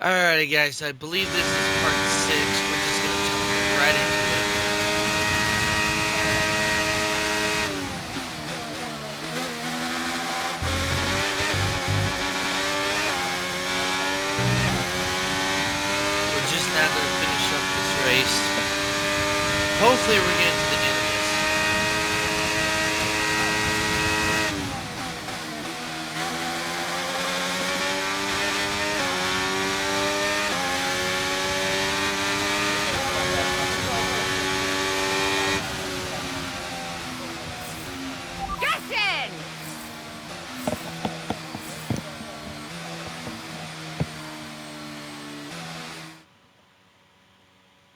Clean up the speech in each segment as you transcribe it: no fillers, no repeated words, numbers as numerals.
Alrighty, guys, I believe this is part 6. We're just gonna jump right into it. We're just now gonna finish up this race. Hopefully, we're getting to the end of this.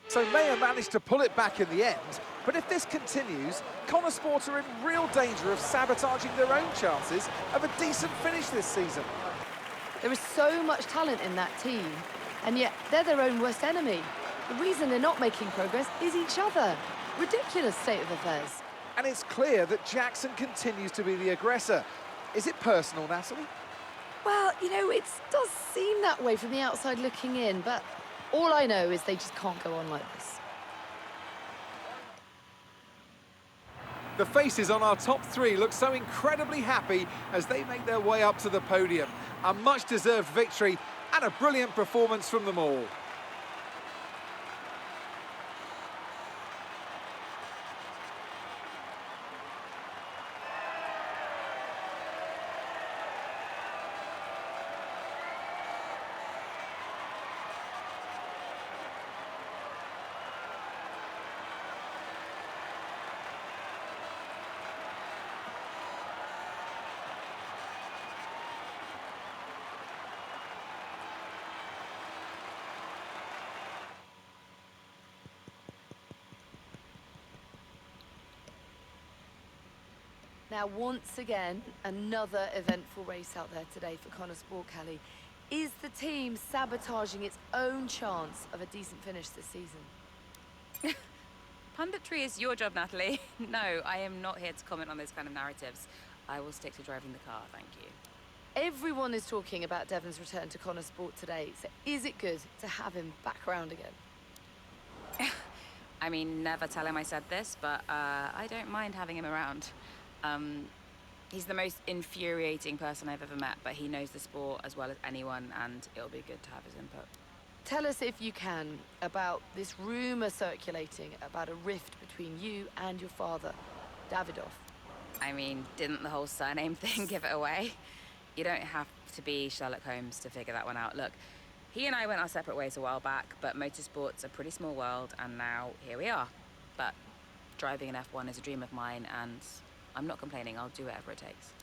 So Mayer managed to pull it back in the end, but if this continues, Connor Sport are in real danger of sabotaging their own chances of a decent finish this season. There is so much talent in that team, and yet they're their own worst enemy. The reason they're not making progress is each other. Ridiculous state of affairs. And it's clear that Jackson continues to be the aggressor. Is it personal, Natalie? Well, it does seem that way from the outside looking in, but all I know is they just can't go on like this. The faces on our top three look so incredibly happy as they make their way up to the podium. A much-deserved victory and a brilliant performance from them all. Now, once again, another eventful race out there today for Connor Sport, Callie. Is the team sabotaging its own chance of a decent finish this season? Punditry is your job, Natalie. No, I am not here to comment on those kind of narratives. I will stick to driving the car, thank you. Everyone is talking about Devon's return to Connor Sport today, so is it good to have him back around again? I mean, never tell him I said this, but I don't mind having him around. He's the most infuriating person I've ever met, but he knows the sport as well as anyone, and it'll be good to have his input. Tell us, if you can, about this rumour circulating about a rift between you and your father, Davidoff. I mean, didn't the whole surname thing give it away? You don't have to be Sherlock Holmes to figure that one out. Look, he and I went our separate ways a while back, but motorsport's a pretty small world, and now here we are. But driving an F1 is a dream of mine, and I'm not complaining. I'll do whatever it takes.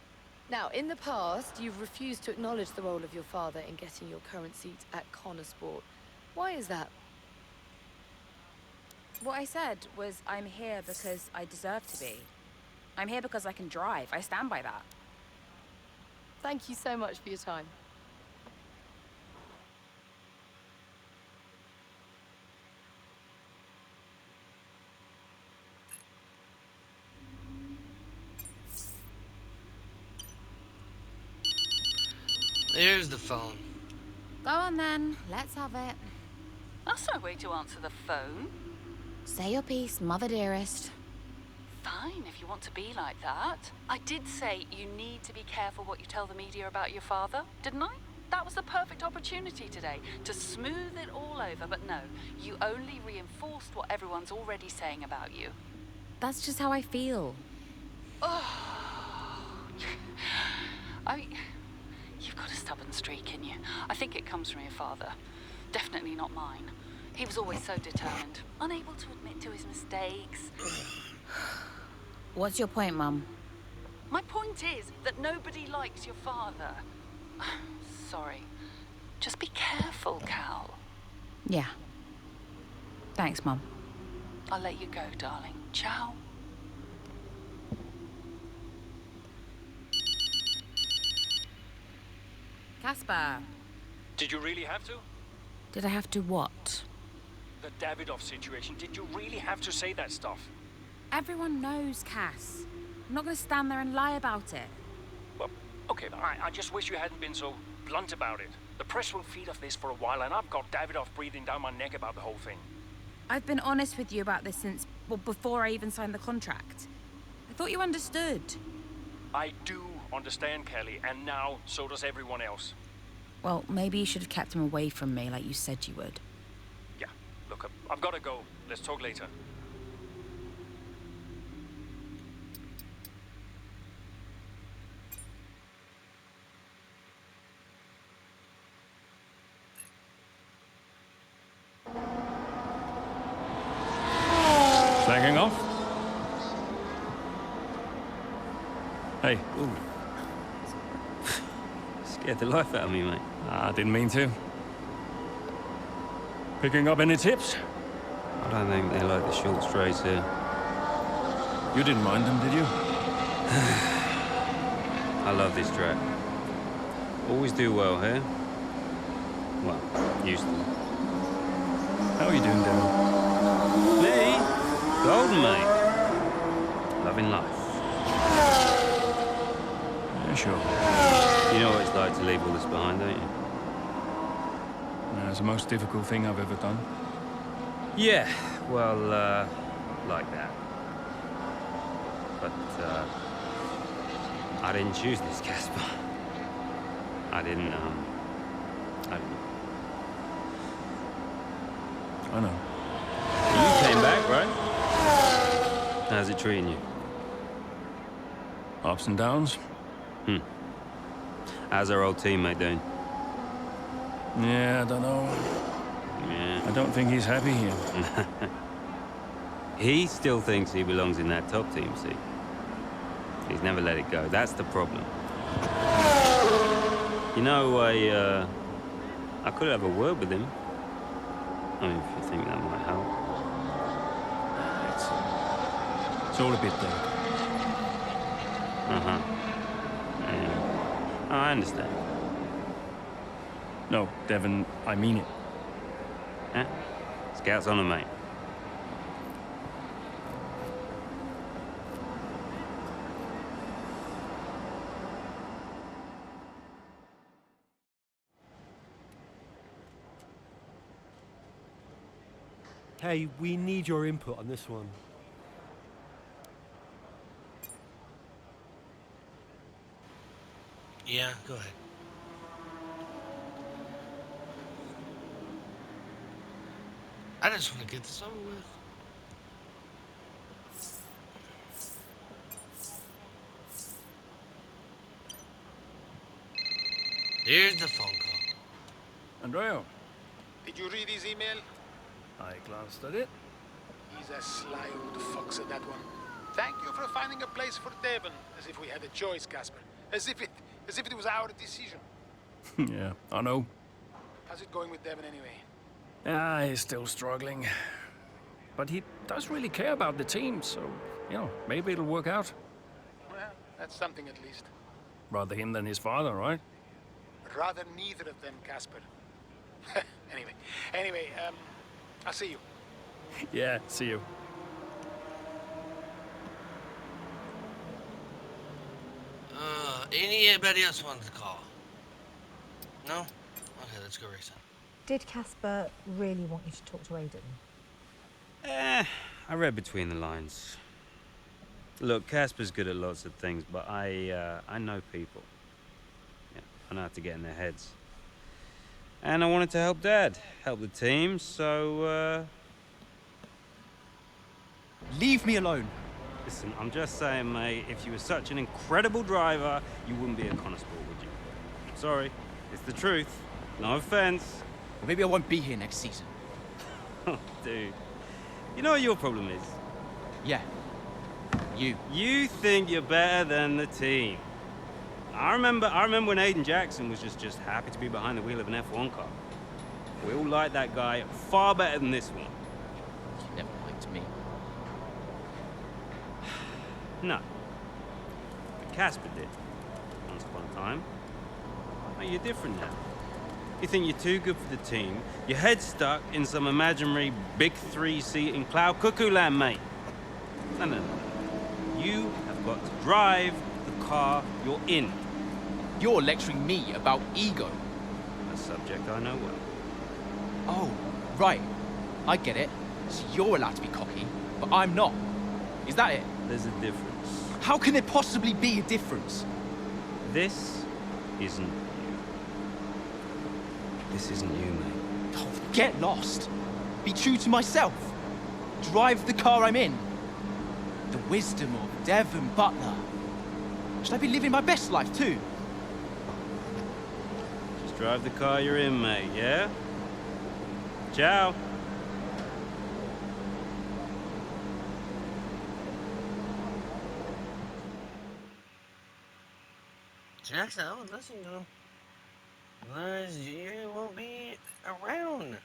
Now, in the past, you've refused to acknowledge the role of your father in getting your current seat at Connor Sport. Why is that? What I said was I'm here because I deserve to be. I'm here because I can drive. I stand by that. Thank you so much for your time. There's the phone. Go on then. Let's have it. That's no way to answer the phone. Say your piece, mother dearest. Fine, if you want to be like that. I did say you need to be careful what you tell the media about your father, didn't I? That was the perfect opportunity today to smooth it all over, but no, you only reinforced what everyone's already saying about you. That's just how I feel. You've got a stubborn streak in you. I think it comes from your father. Definitely not mine. He was always so determined, unable to admit to his mistakes. What's your point, Mum? My point is that nobody likes your father. Sorry. Just be careful, Cal. Yeah. Thanks, Mum. I'll let you go, darling. Ciao. Casper. Did you really have to? Did I have to what? The Davidoff situation, did you really have to say that stuff? Everyone knows, Cass. I'm not going to stand there and lie about it. Well, okay, I just wish you hadn't been so blunt about it. The press will feed off this for a while, and I've got Davidoff breathing down my neck about the whole thing. I've been honest with you about this since, well, before I even signed the contract. I thought you understood. I do understand, Kelly, and now so does everyone else. Well, maybe you should have kept him away from me like you said you would. Yeah, look, I've got to go. Let's talk later. Slacking off? Hey. Ooh. Scared the life out of me, mate. I didn't mean to. Picking up any tips? I don't think they like the short straights here. You didn't mind them, did you? I love this track. Always do well here. Well, used to. How are you doing, Devon? Me? Golden, mate. Loving life. Yeah, sure. You know what it's like to leave all this behind, don't you? Yeah, it's the most difficult thing I've ever done. Yeah, well, like that. But, I didn't choose this, Casper. I didn't. I know. You came back, right? How's it treating you? Ups and downs? How's our old teammate doing? Yeah, I don't know. Yeah. I don't think he's happy here. He still thinks he belongs in that top team, see? He's never let it go. That's the problem. You know, I could have a word with him. I mean, if you think that might help. It's all a bit delicate. Uh-huh. Yeah. Oh, I understand. No, Devon, I mean it. Huh? Scouts on him, mate. Hey, we need your input on this one. Yeah, go ahead. I just want to get this over with. Here's the phone call. Andrea, Did you read his email? I glanced at it. He's a sly old fox at that one. Thank you for finding a place for Devon, as if we had a choice, Casper. As if it was our decision. Yeah, I know. How's it going with Devon anyway? Ah, he's still struggling. But he does really care about the team, so, you know, maybe it'll work out. Well, that's something at least. Rather him than his father, right? Rather neither of them, Casper. Anyway, I'll see you. Yeah, see you. Anybody else wants to call? No? Okay, let's go racing. Did Casper really want you to talk to Aiden? I read between the lines. Look, Casper's good at lots of things, but I know people. Yeah, I know how to get in their heads. And I wanted to help Dad, help the team, so, Leave me alone. Listen, I'm just saying, mate, if you were such an incredible driver, you wouldn't be a constable, would you? Sorry, it's the truth. No offense. Well, maybe I won't be here next season. Oh, dude. You know what your problem is? Yeah. You. You think you're better than the team. I remember when Aiden Jackson was just happy to be behind the wheel of an F1 car. We all like that guy far better than this one. You never liked me. No. But Casper did. Once upon a time. Oh, you're different now. You think you're too good for the team. Your head's stuck in some imaginary big three-seat in cloud cuckoo land, mate. No. You have got to drive the car you're in. You're lecturing me about ego. That's subject I know well. Oh, right. I get it. So you're allowed to be cocky, but I'm not. Is that it? There's a difference. How can there possibly be a difference? This isn't you. This isn't you, mate. Oh, get lost. Be true to myself. Drive the car I'm in. The wisdom of Devon Butler. Should I be living my best life too? Just drive the car you're in, mate, yeah? Ciao. Jackson, I would listen to him. Otherwise, you won't be around.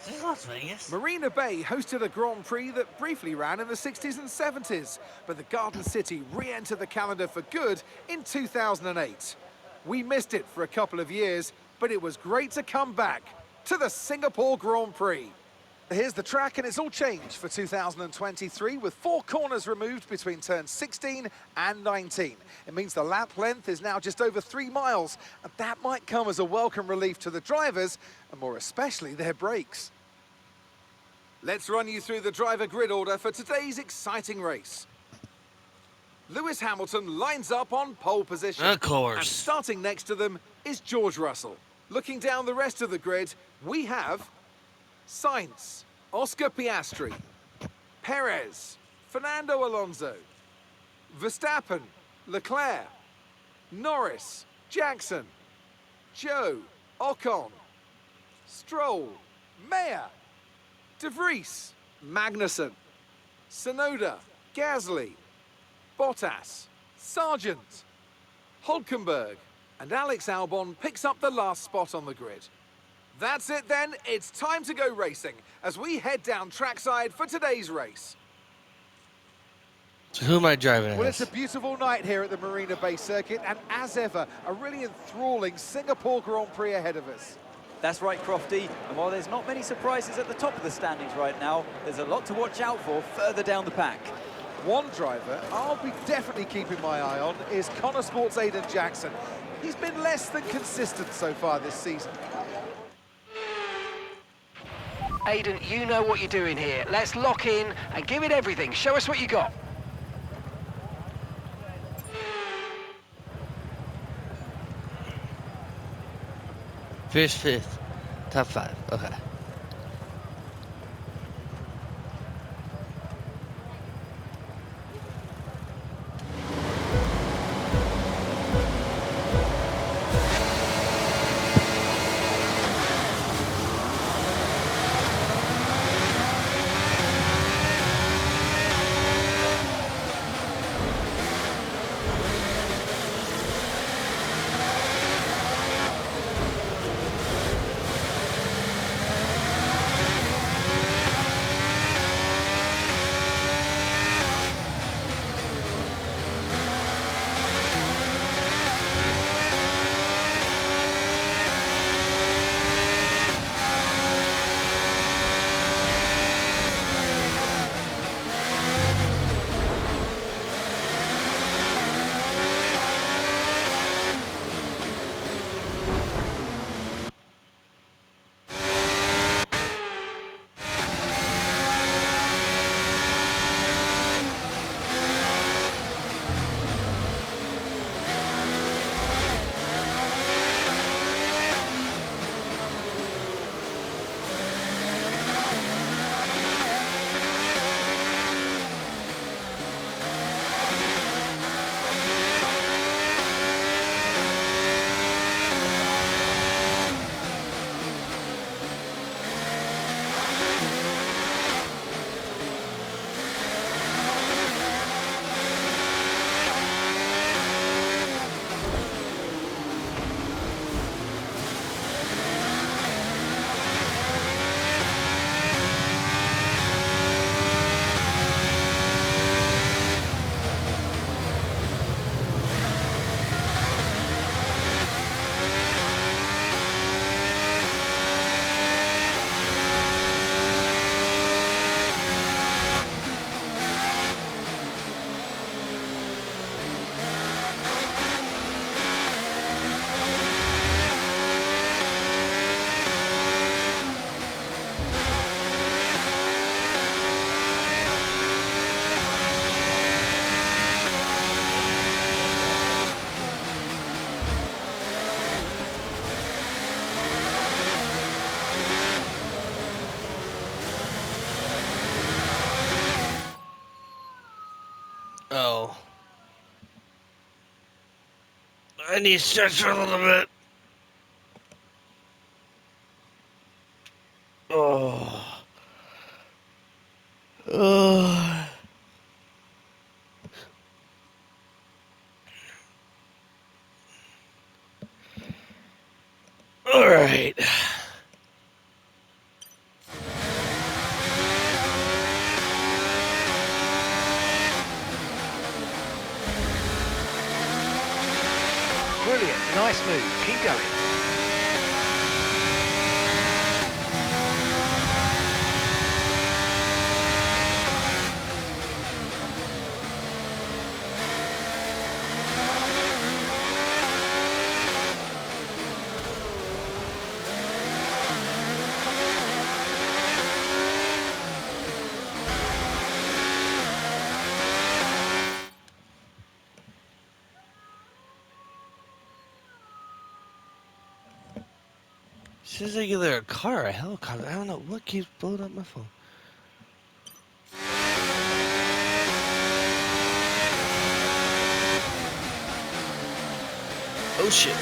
This is Las Vegas. Marina Bay hosted a Grand Prix that briefly ran in the 60s and 70s, but the Garden City re-entered the calendar for good in 2008. We missed it for a couple of years, but it was great to come back to the Singapore Grand Prix. Here's the track, and it's all changed for 2023, with 4 corners removed between turns 16 and 19. It means the lap length is now just over 3 miles, and that might come as a welcome relief to the drivers, and more especially their brakes. Let's run you through the driver grid order for today's exciting race. Lewis Hamilton lines up on pole position. Of course. And starting next to them is George Russell. Looking down the rest of the grid, we have Sainz, Oscar Piastri, Perez, Fernando Alonso, Verstappen, Leclerc, Norris, Jackson, Joe, Ocon, Stroll, Mayer, De Vries, Magnussen, Tsunoda, Gasly, Bottas, Sargent, Hulkenberg, and Alex Albon picks up the last spot on the grid. That's it then, it's time to go racing as we head down trackside for today's race. So who am I driving Well, as? it's a beautiful night here at the Marina Bay Circuit, and as ever, a really enthralling Singapore Grand Prix ahead of us. That's right, Crofty, and while there's not many surprises at the top of the standings right now, there's a lot to watch out for further down the pack. One driver I'll be definitely keeping my eye on is Connor Sports' Aiden Jackson. He's been less than consistent so far this season. Aiden, you know what you're doing here. Let's lock in and give it everything. Show us what you got. Finish 5th. Top 5. Okay. I need to stretch a little bit. Oh. Oh. All right. Brilliant, nice move. Keep going. Seems like either a car or a helicopter. I don't know what keeps blowing up my phone. Oh shit.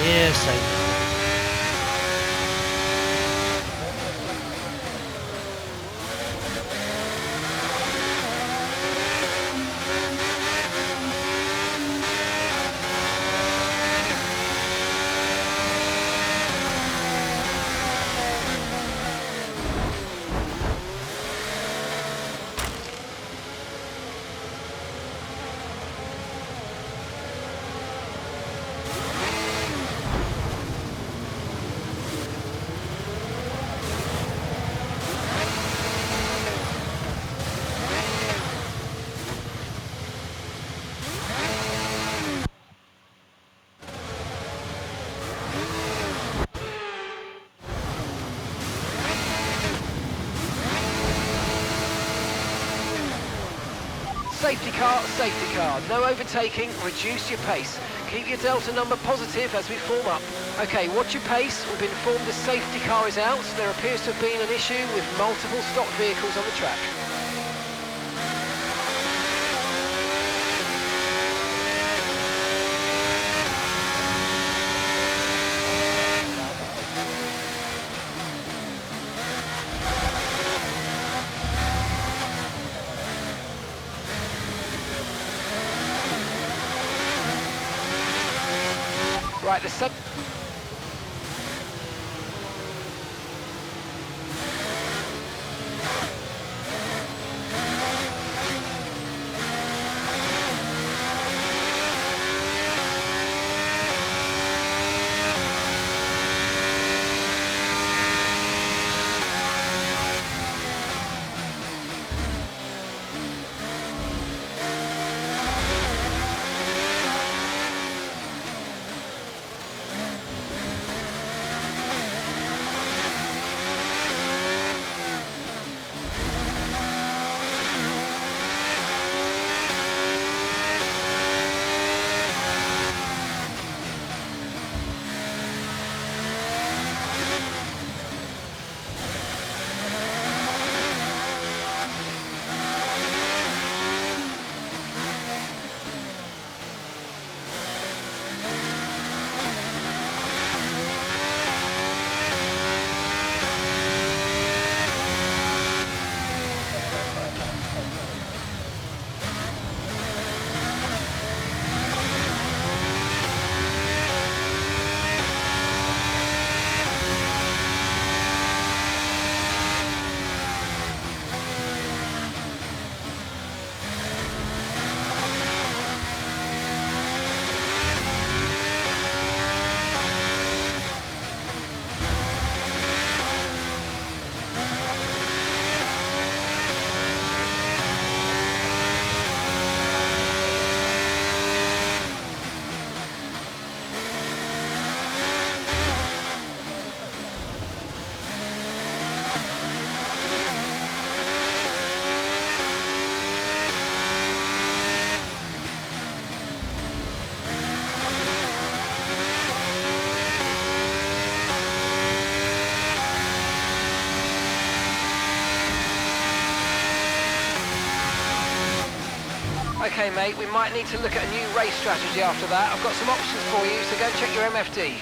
Yes, I know. Safety car. No overtaking, reduce your pace. Keep your delta number positive as we form up. Okay, watch your pace. We've been informed the safety car is out. There appears to have been an issue with multiple stock vehicles on the track. Right, the sub... Okay, mate, we might need to look at a new race strategy after that. I've got some options for you, so go check your MFD.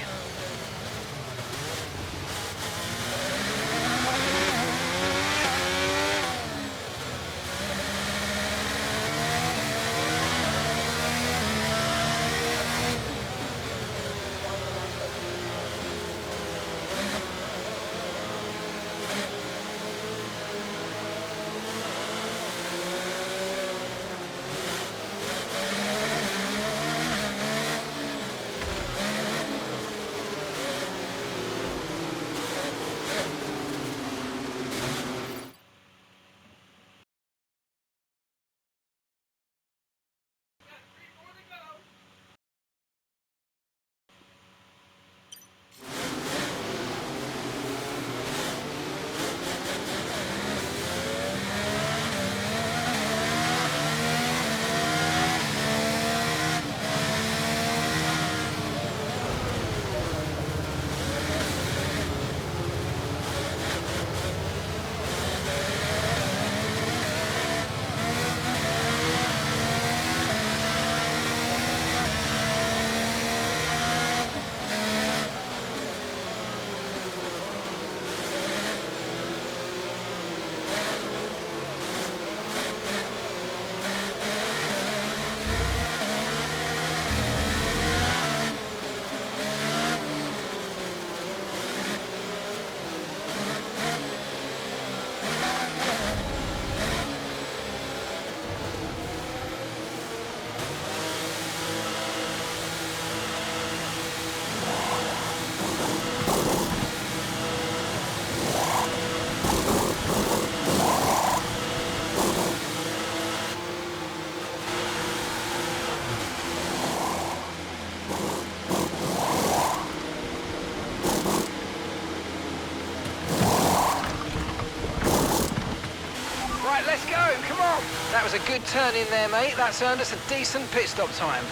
Let's go, come on! That was a good turn in there, mate. That's earned us a decent pit stop time.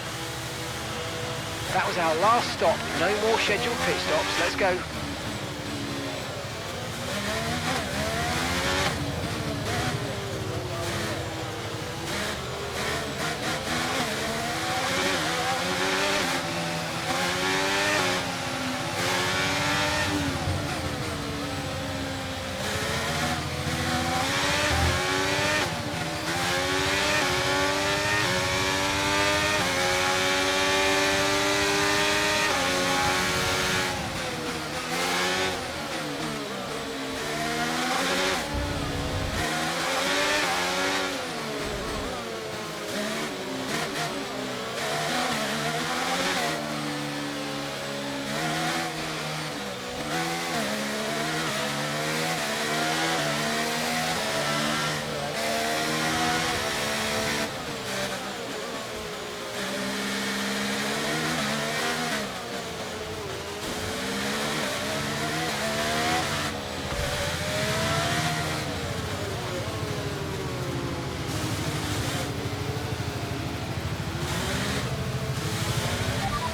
That was our last stop. No more scheduled pit stops. Let's go.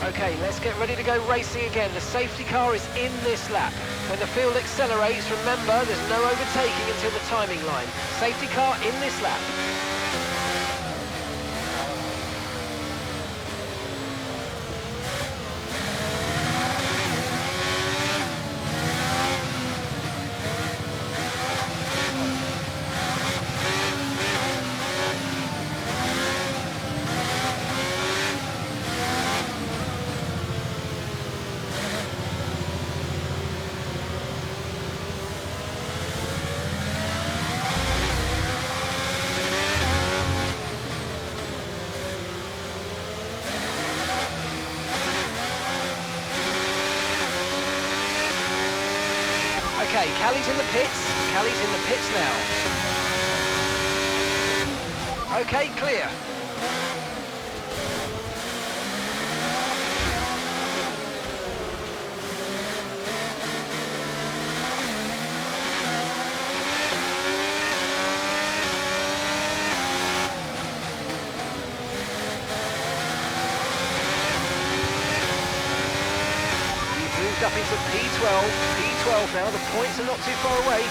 Okay, let's get ready to go racing again. The safety car is in this lap. When the field accelerates, remember there's no overtaking until the timing line. Safety car in this lap. Okay, Callie's in the pits. Callie's in the pits now. Okay, clear. You've moved up into P12. P12 now, the points are not too far away.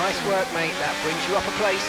Nice work, mate. That brings you up a place.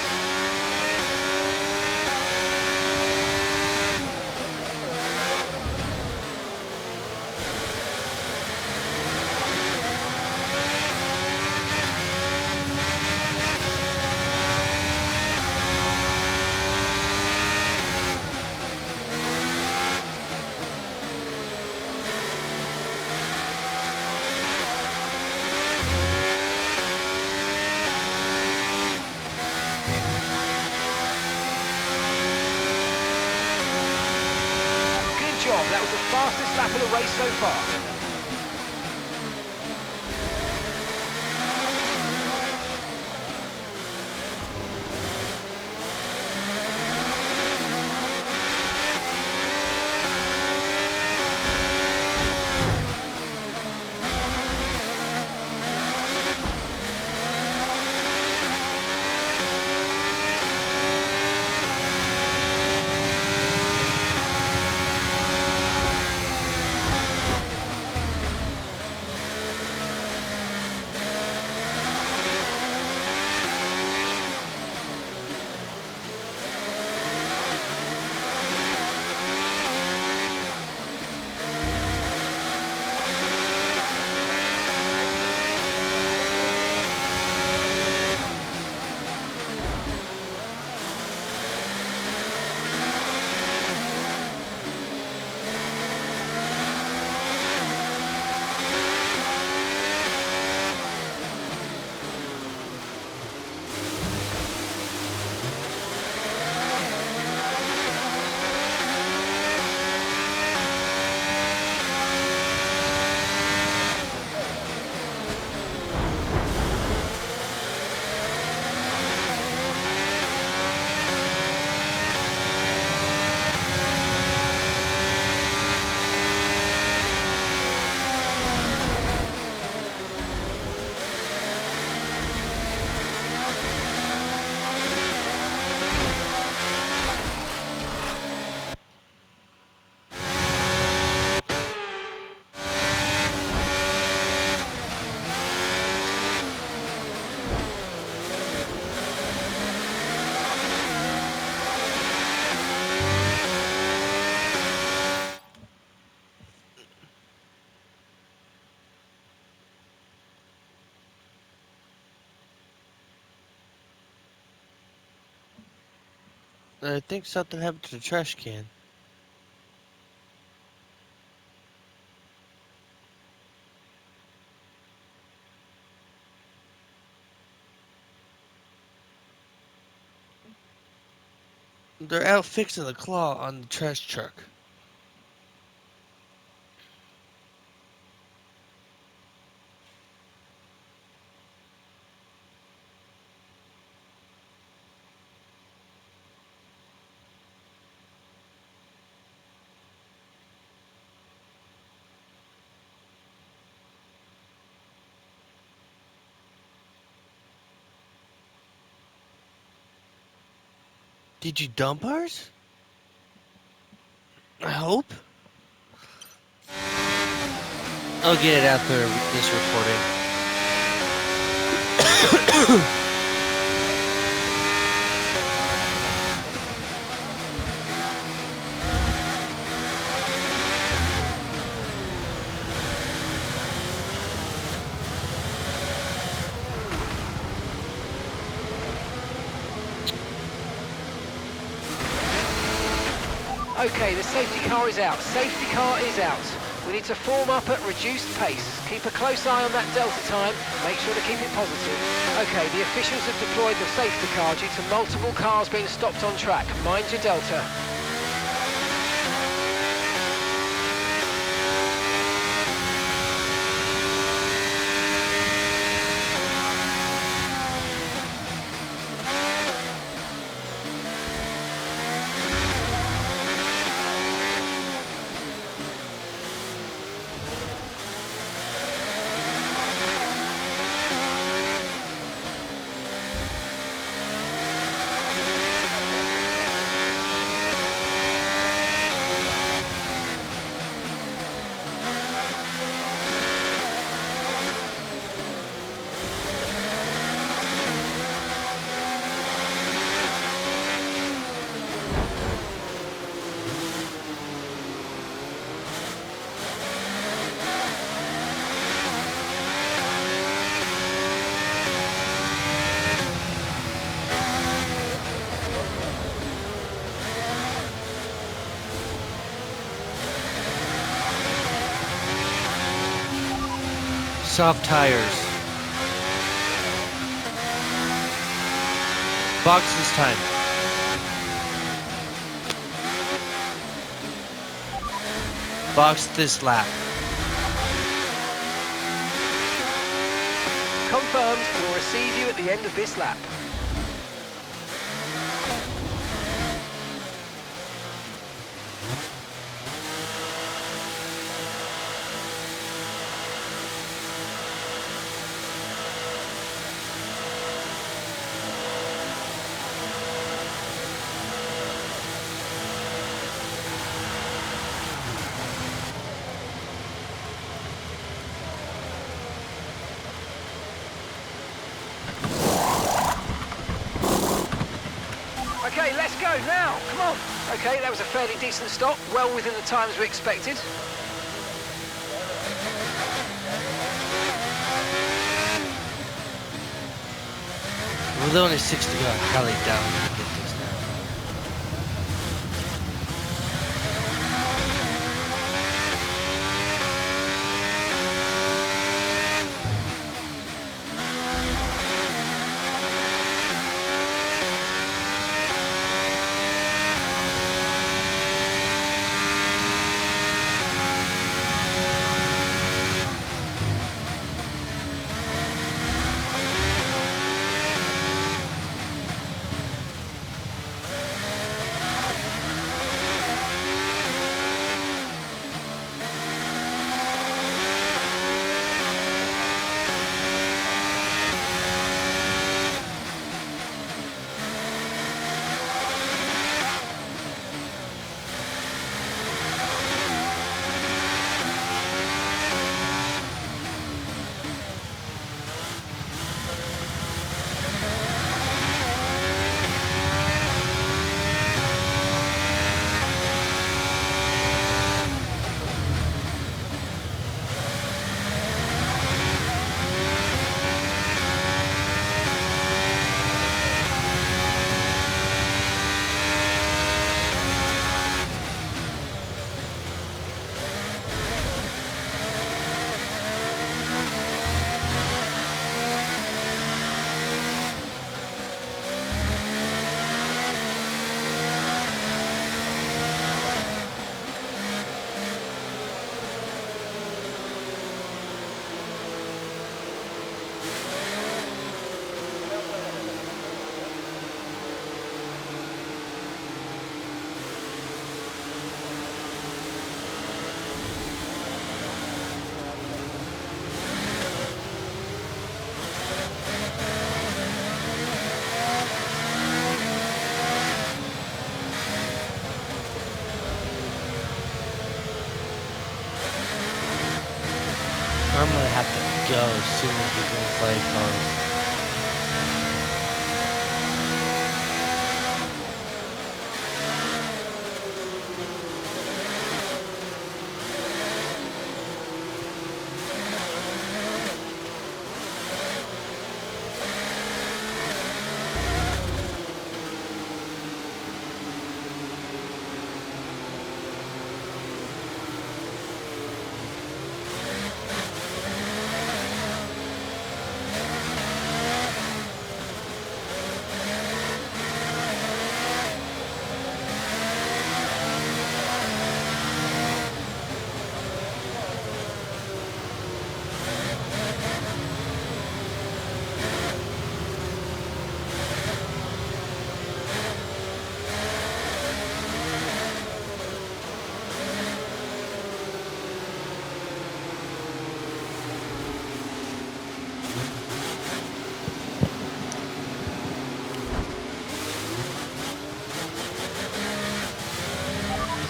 That was the fastest lap of the race so far. I think something happened to the trash can. They're out fixing the claw on the trash truck. Did you dump ours? I hope. I'll get it after this recording. Okay, the safety car is out. Safety car is out. We need to form up at reduced pace. Keep a close eye on that delta time. Make sure to keep it positive. Okay, the officials have deployed the safety car due to multiple cars being stopped on track. Mind your delta. Soft tires. Box this time. Box this lap. Confirmed, we'll receive you at the end of this lap. Okay, let's go now, come on. Okay, that was a fairly decent stop, well within the times we expected. With only 6 to go, Kelly down to get this now. I'm gonna have to go as soon as the green flag comes.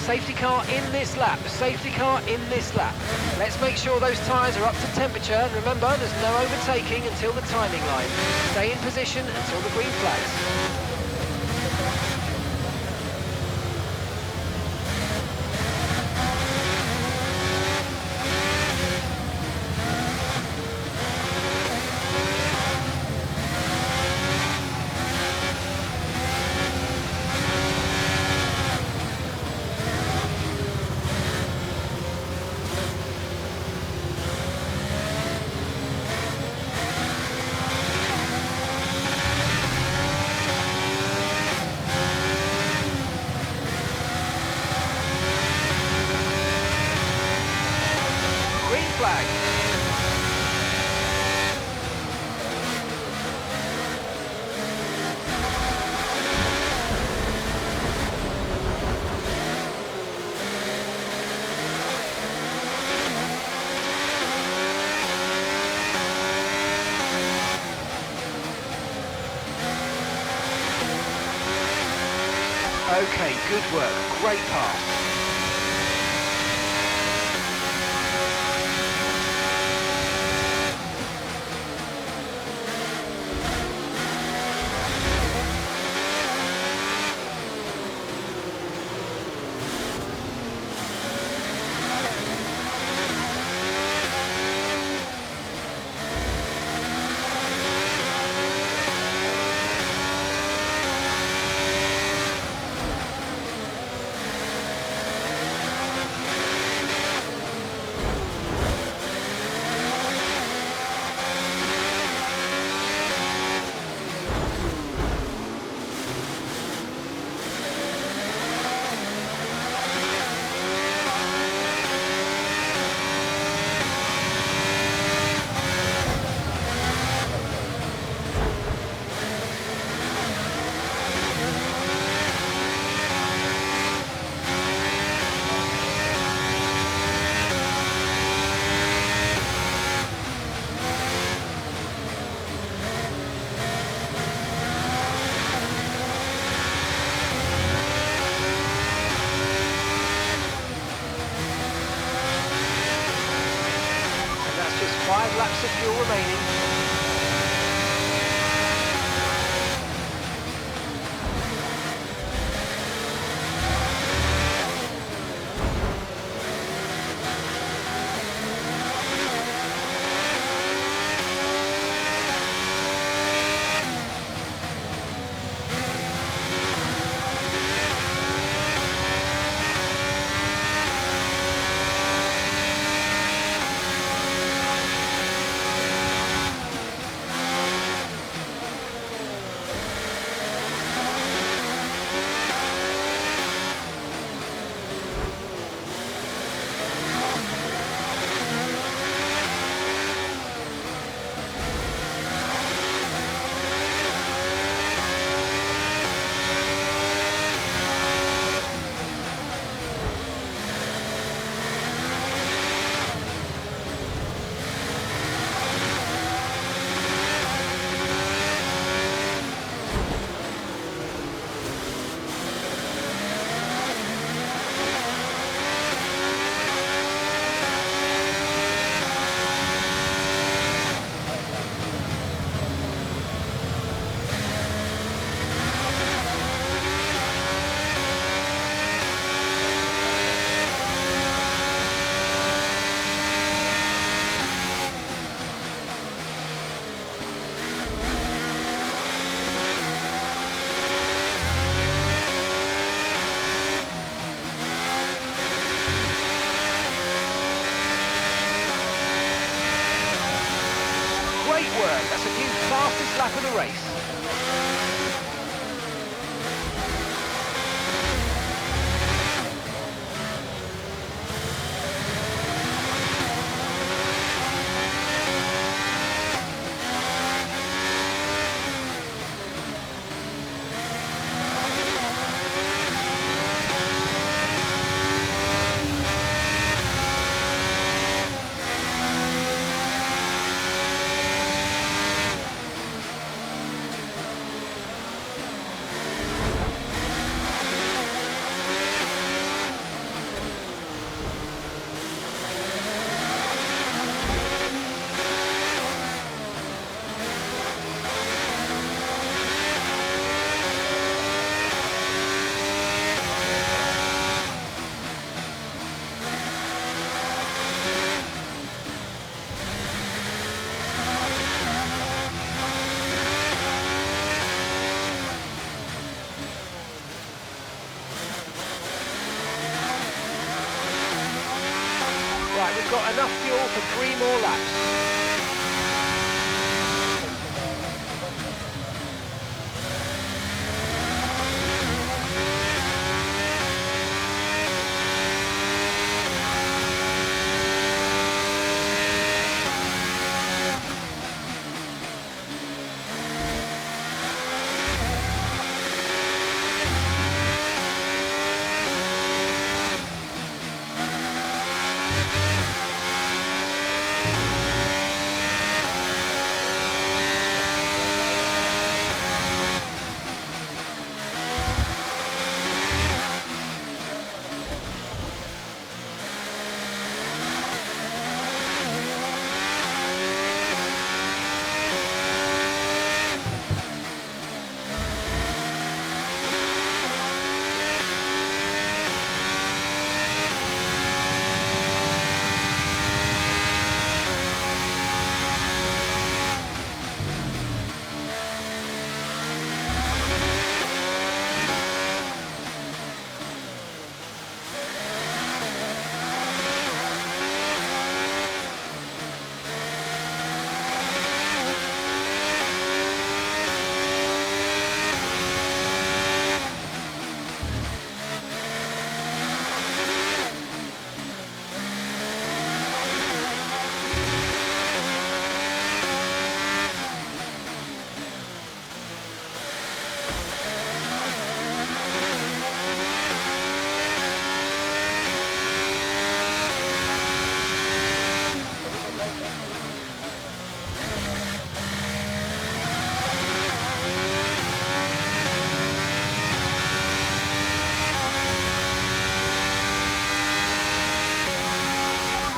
Safety car in this lap, safety car in this lap. Let's make sure those tyres are up to temperature, and remember, there's no overtaking until the timing line. Stay in position until the green flags. Okay, good work. Great pass. And that's just 5 laps of fuel remaining. Great work. That's a new fastest lap of the race. Right, we've got enough fuel for 3 more laps.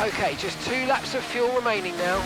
Okay, just 2 laps of fuel remaining now.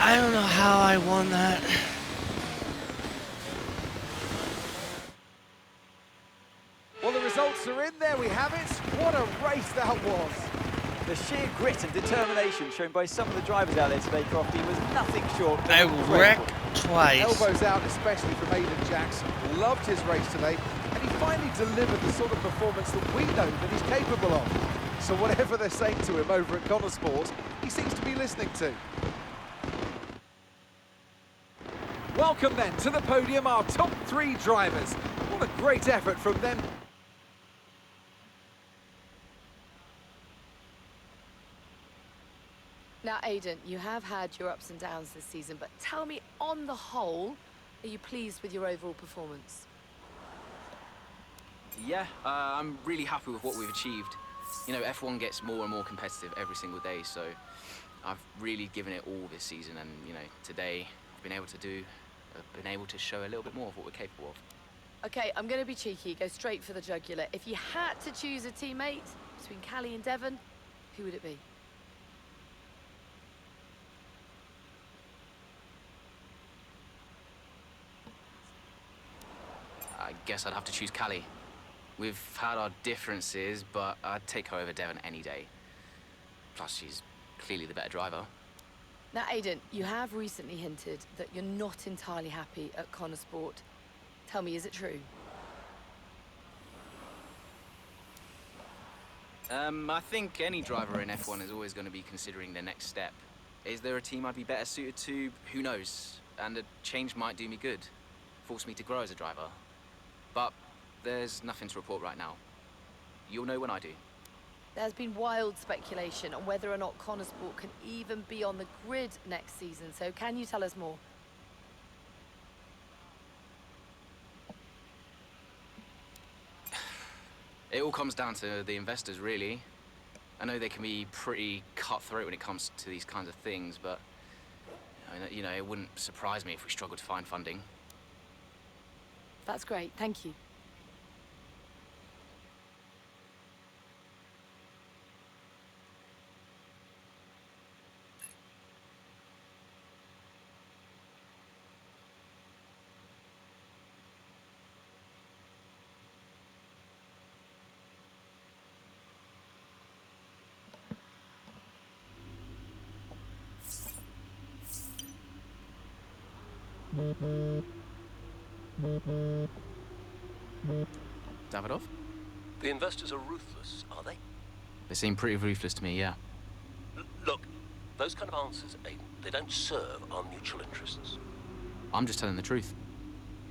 I don't know how I won that. Well, the results are in. There we have it. What a race that was. The sheer grit and determination shown by some of the drivers out there today, Crofty, was nothing short of I incredible. wrecked twice. Elbows out, especially from Aidan Jacks. Loved his race today, and he finally delivered the sort of performance that we know that he's capable of. So whatever they're saying to him over at Connor Sport, he seems to be listening to. Welcome then to the podium, our top 3 drivers. What a great effort from them. Now, Aidan, you have had your ups and downs this season, but tell me, on the whole, are you pleased with your overall performance? Yeah, I'm really happy with what we've achieved. You know, F1 gets more and more competitive every single day, so I've really given it all this season, and, you know, today I've been able to show a little bit more of what we're capable of. Okay, I'm going to be cheeky, go straight for the jugular. If you had to choose a teammate between Callie and Devon, who would it be? I guess I'd have to choose Callie. We've had our differences, but I'd take her over Devon any day. Plus, she's clearly the better driver. Now, Aidan, you have recently hinted that you're not entirely happy at Connor Sport. Tell me, is it true? I think any driver in F1 is always going to be considering their next step. Is there a team I'd be better suited to? Who knows? And a change might do me good, force me to grow as a driver. But there's nothing to report right now. You'll know when I do. There's been wild speculation on whether or not Connor Sport can even be on the grid next season, so can you tell us more? It all comes down to the investors, really. I know they can be pretty cutthroat when it comes to these kinds of things, but you know, it wouldn't surprise me if we struggled to find funding. That's great, thank you. Davidoff? The investors are ruthless, are they? They seem pretty ruthless to me, yeah. Look, Those kind of answers, Aiden, they don't serve our mutual interests. I'm just telling the truth.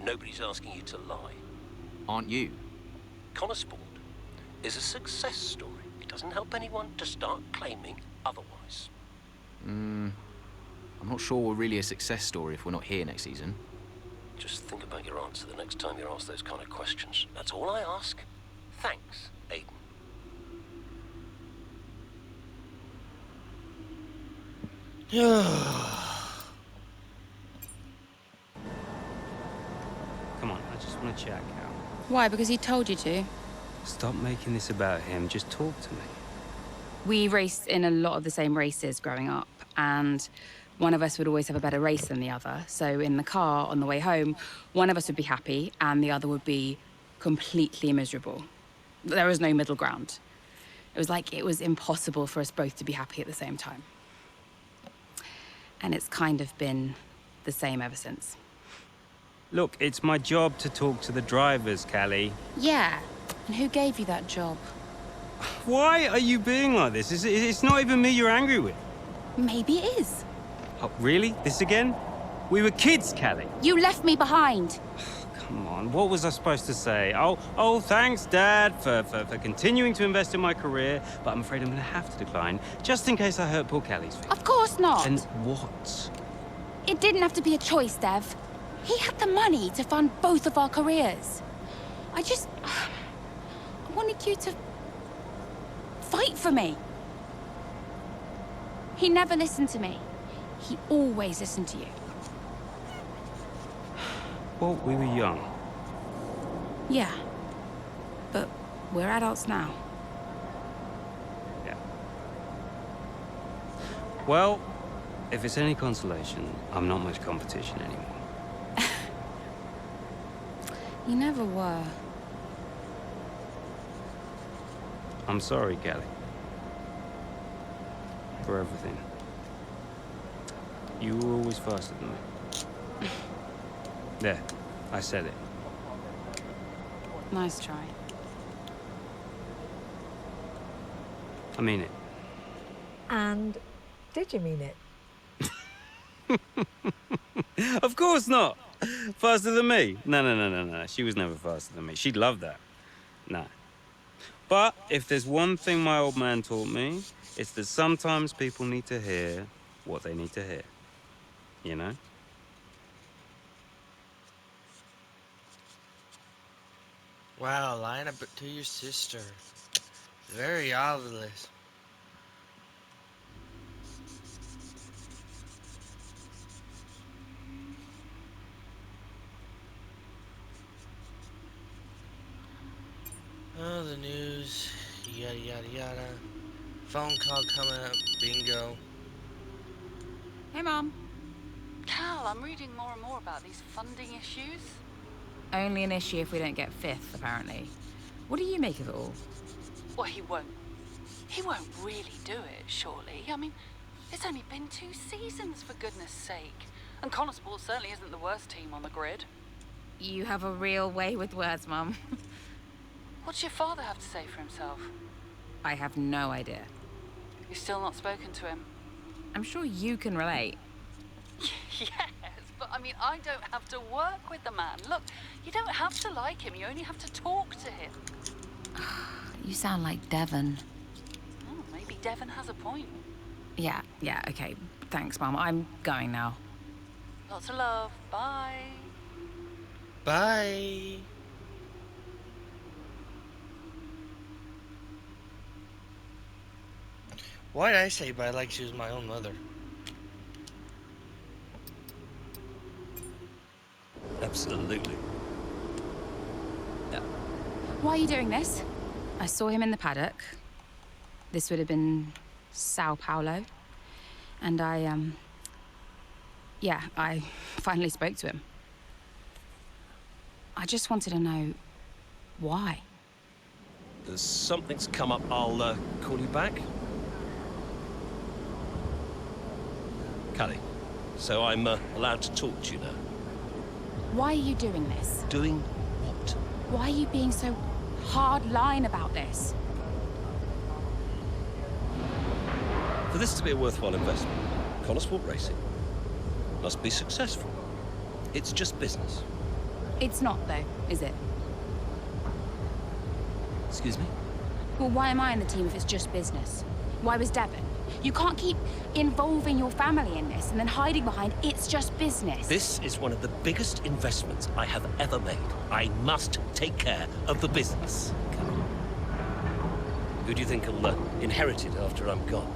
Nobody's asking you to lie. Aren't you? Connor Sport is a success story. It doesn't help anyone to start claiming otherwise. I'm not sure we're really a success story if we're not here next season. Just think about your answer the next time you're asked those kind of questions. That's all I ask. Thanks, Aiden. Come on, I just want to chat, Cal. Why? Because he told you to? Stop making this about him. Just talk to me. We raced in a lot of the same races growing up, and one of us would always have a better race than the other. So in the car on the way home, one of us would be happy and the other would be completely miserable. There was no middle ground. It was like it was impossible for us both to be happy at the same time. And it's kind of been the same ever since. Look, it's my job to talk to the drivers, Callie. Yeah, and who gave you that job? Why are you being like this? It's not even me you're angry with. Maybe it is. Oh, really? This again? We were kids, Callie. You left me behind. Come on, what was I supposed to say? Oh, thanks, Dad, for continuing to invest in my career, but I'm afraid I'm going to have to decline, just in case I hurt poor Callie's feelings. Of course not. And what? It didn't have to be a choice, Dev. He had the money to fund both of our careers. I wanted you to fight for me. He never listened to me. He always listened to you. Well, we were young. Yeah. But we're adults now. Yeah. Well, if it's any consolation, I'm not much competition anymore. You never were. I'm sorry, Callie. For everything. You were always faster than me. There, I said it. Nice try. I mean it. And did you mean it? Of course not! Faster than me? No. She was never faster than me. She'd love that. No. But if there's one thing my old man taught me, it's that sometimes people need to hear what they need to hear. You know? Wow, lying up to your sister. Very obvious. Oh, the news, yada yada yada. Phone call coming up, bingo. Hey, Mom. Cal, I'm reading more and more about these funding issues. Only an issue if we don't get fifth, apparently. What do you make of it all? Well, he won't really do it, surely. I mean, it's only been 2 seasons, for goodness sake. And Connor Sport certainly isn't the worst team on the grid. You have a real way with words, Mum. What's your father have to say for himself? I have no idea. You've still not spoken to him? I'm sure you can relate. Yes, but I mean, I don't have to work with the man. Look, you don't have to like him, you only have to talk to him. You sound like Devon. Oh, maybe Devon has a point. Yeah, okay. Thanks, Mum. I'm going now. Lots of love. Bye. Bye. Why did I say bye like she was my own mother? Absolutely. Yeah. Why are you doing this? I saw him in the paddock. This would have been Sao Paulo. And I finally spoke to him. I just wanted to know why. Something's come up. I'll call you back. Callie, so I'm allowed to talk to you now. Why are you doing this? Doing what? Why are you being so hard line about this? For this to be a worthwhile investment, Connor Sport Racing must be successful. It's just business. It's not, though, is it? Excuse me? Well, why am I in the team if it's just business? Why was Devon? You can't keep involving your family in this and then hiding behind it's just business. This is one of the biggest investments I have ever made. I must take care of the business. Who do you think will inherit it after I'm gone?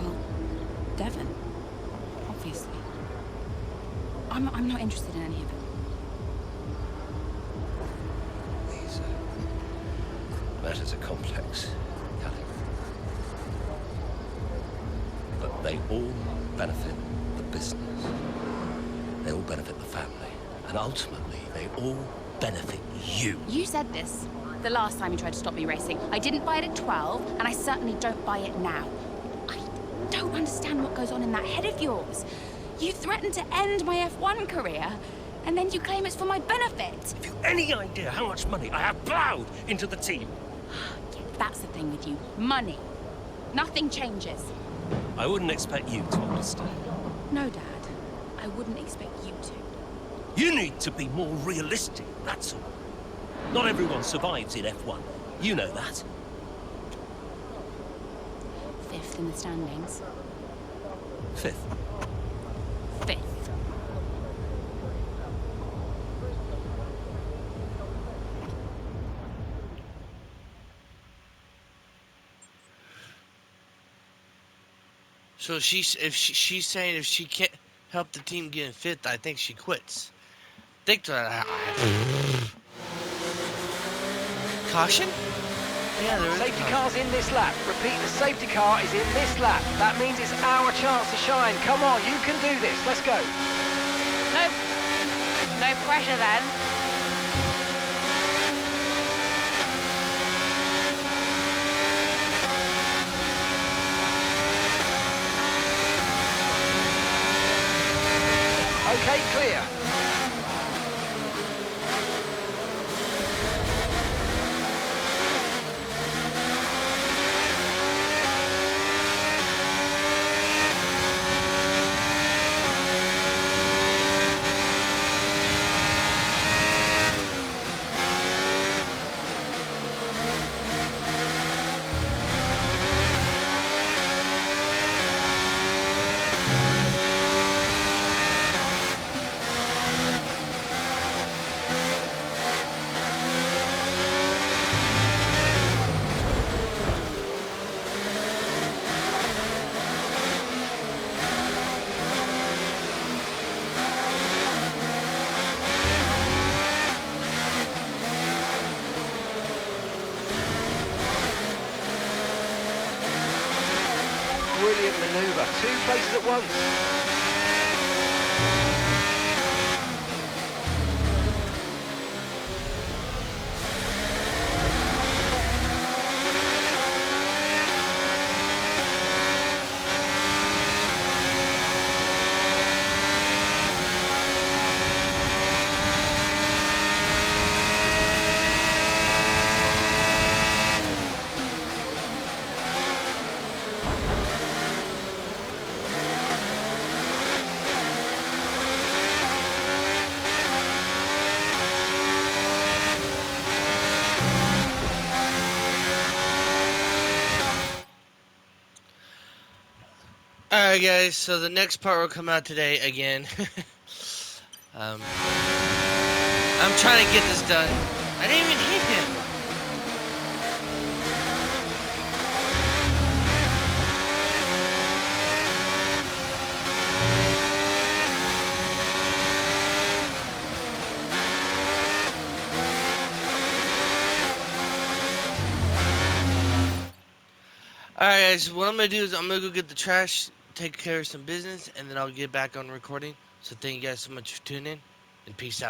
Well, Devon. Obviously. I'm not interested in any of it. These matters are complex, Callie. But they all benefit the business. They all benefit the family. And ultimately, they all benefit you. You said this the last time you tried to stop me racing. I didn't buy it at 12, and I certainly don't buy it now. I don't understand what goes on in that head of yours. You threatened to end my F1 career, and then you claim it's for my benefit. Have you any idea how much money I have plowed into the team? Yeah, that's the thing with you. Money. Nothing changes. I wouldn't expect you to understand. No, Dad. I wouldn't expect you to. You need to be more realistic, that's all. Not everyone survives in F1. You know that. 5th in the standings. 5th. 5th. So she's saying if she can't help the team get in 5th, I think she quits. Think that. Caution? Yeah, there is Safety car's in this lap. Repeat, the safety car is in this lap. That means it's our chance to shine. Come on, you can do this. Let's go. No pressure then. Okay, clear. Brilliant manoeuvre. 2 places at once. Alright guys, so the next part will come out today again. I'm trying to get this done. I didn't even hit him. Alright guys, what I'm going to do is I'm going to go get the trash, take care of some business, and then I'll get back on recording. So thank you guys so much for tuning in, and peace out.